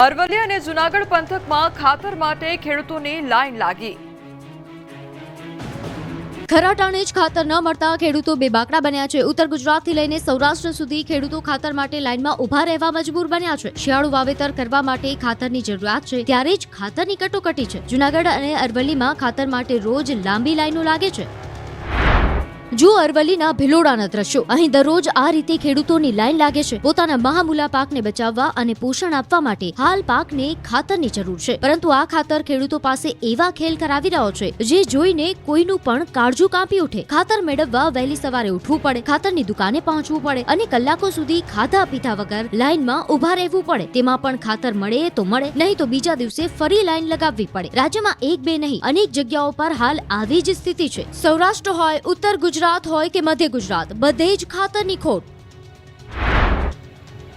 અરવલ્લી અને જૂનાગઢ પંથકમાં ખાતર માટે ખેડૂતોની લાઈન લાગી। ખરા ટાણે જ ખાતર ન મળતા ખેડૂતો બેબાકડા બન્યા છે। ઉત્તર ગુજરાતથી લઈને સૌરાષ્ટ્ર સુધી ખેડૂતો ખાતર માટે લાઈનમાં ઉભા રહેવા મજબૂર બન્યા છે। શિયાળુ વાવેતર કરવા માટે ખાતરની જરૂરિયાત છે, ત્યારે જ ખાતરની કટોકટી છે। જૂનાગઢ અને અરવલ્લીમાં ખાતર માટે રોજ લાંબી લાઈનો લાગે છે। જો અરવલ્લીના ભિલોડાના દ્રશ્યો, અહીં દરરોજ આ રીતે ખેડૂતોની લાઈન લાગે છે। પોતાના મહામૂલા પાકને બચાવવા અને પોષણ આપવા માટે હાલ પાકને ખાતરની જરૂર છે, પરંતુ આ ખાતર ખેડૂતો પાસે એવા ખેલ કરાવી રહ્યો છે જે જોઈને કોઈનું પણ કાળજું કાંપી ઉઠે। ખાતર મેળવવા વહેલી સવારે ઉઠવું પડે, ખાતરની દુકાને પહોંચવું પડે અને કલાકો સુધી ખાધા પીધા વગર લાઈનમાં ઉભા રહેવું પડે। તેમાં પણ ખાતર મળે તો મળે, નહીં તો બીજા દિવસે ફરી લાઈન લગાવવી પડે। રાજ્યમાં એક બે નહીં, અનેક જગ્યાઓ પર હાલ આવી જ સ્થિતિ છે। સૌરાષ્ટ્ર હોય, ઉત્તર ગુજરાત હોય કે મધ્ય ગુજરાત, બધે જ ખાતરની ખોટ।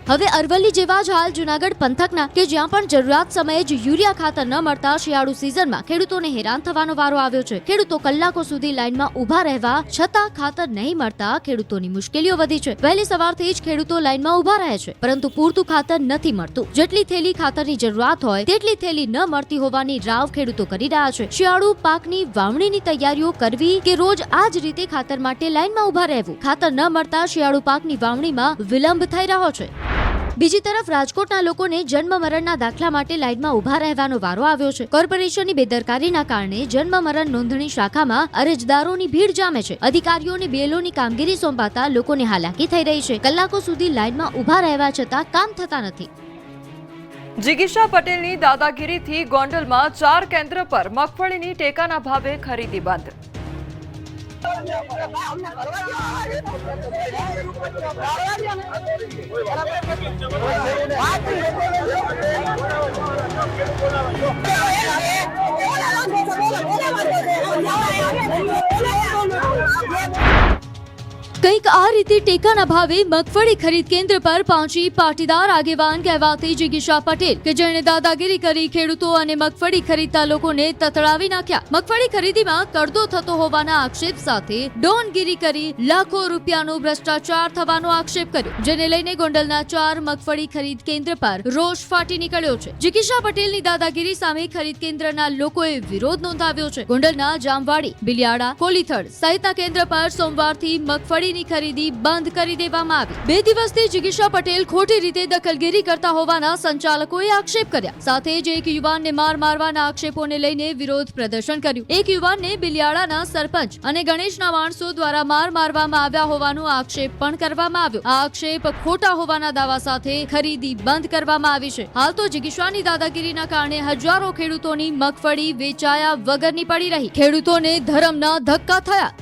હવે અરવલ્લી જેવા જ હાલ જૂનાગઢ પંથકના કે જ્યાં પણ જરૂરિયાત સમયે જ યુરિયા ખાતર ન મળતા શિયાળુ સિઝનમાં ખેડૂતોને હેરાન થવાનો વારો આવ્યો છે। ખેડૂતો કલાકો સુધી લાઈનમાં ઉભા રહેવા છતાં ખાતર નહીં મળતા ખેડૂતોની મુશ્કેલીઓ વધી છે। વહેલી સવારથી જ ખેડૂતો લાઈનમાં ઉભા રહે છે, પરંતુ પૂરતું ખાતર નથી મળતું। જેટલી થેલી ખાતરની જરૂરિયાત હોય તેટલી થેલી ન મળતી હોવાની રાવ ખેડૂતો કરી રહ્યા છે। શિયાળુ પાકની વાવણીની તૈયારીઓ કરવી કે રોજ આ જ રીતે ખાતર માટે લાઈનમાં ઉભા રહેવું, ખાતર ન મળતા શિયાળુ પાકની વાવણીમાં વિલંબ થઈ રહ્યો છે। બીજી તરફ રાજકોટના લોકોને જન્મ મરણના દાખલા માટે લાઈનમાં ઉભા રહેવાનો વારો આવ્યો છે। કોર્પોરેશનની બેદરકારીના કારણે જન્મ મરણ નોંધણી શાખામાં અરજદારોની ભીડ જામે છે। અધિકારીઓને બીએલઓની કામગીરી સોંપાતા લોકોને હાલાકી થઈ રહી છે। કલાકો સુધી લાઈનમાં ઉભા રહેવા છતાં કામ થતા નથી। જિગીશા પટેલની દાદાગીરીથી ગોંડલમાં 4 કેન્દ્ર પર મગફળીની ટેકાના ભાવે ખરીદી બંધ। કંઈક આ રીતે ટેકાના ભાવે મગફળી ખરીદ કેન્દ્ર પર પહોંચી પાટીદાર આગેવાન કહેવાતી જિગીશા પટેલ કે જેણે દાદાગીરી કરી ખેડૂતો અને મગફળી ખરીદતા લોકોને તતડાવી નાખ્યા। મગફળી ખરીદીમાં કડદો થતો હોવાના આક્ષેપ સાથે ડોનગીરી કરી લાખો રૂપિયાનો ભ્રષ્ટાચાર થવાનો આક્ષેપ કર્યો, જેને લઈને ગોંડલના 4 મગફળી ખરીદ કેન્દ્ર પર રોષ ફાટી નીકળ્યો છે। જિગીશા પટેલની દાદાગીરી સામે ખરીદ કેન્દ્રના લોકોએ વિરોધ નોંધાવ્યો છે। ગોંડલના જામવાડી, બિલિયાડા, કોલીથડ સહિતના કેન્દ્ર પર સોમવારથી મગફળી ખરીદી બંધ કરી દેવામાં આવી। 2 દિવસથી જિગીશા પટેલ ખોટી રીતે દખલગીરી કરતા હોવાના સંચાલકોએ આક્ષેપ કર્યા। સાથે જ એક યુવાનને મારવાના આક્ષેપોને લઈને વિરોધ પ્રદર્શન કર્યું। એક યુવાનને બિલિયાડાના સરપંચ અને ગણેશના માણસો દ્વારા મારવામાં આવ્યા હોવાનો આક્ષેપ પણ કરવામાં આવ્યો। આ આક્ષેપ ખોટા હોવાના દાવા સાથે ખરીદી બંધ કરવામાં આવી છે। હાલ તો જિગીશાની દાદાગીરીના કારણે હજારો ખેડૂતોની મગફળી વેચાયા વગરની પડી રહી। ખેડૂતોને ધરમના ધક્કા થયા।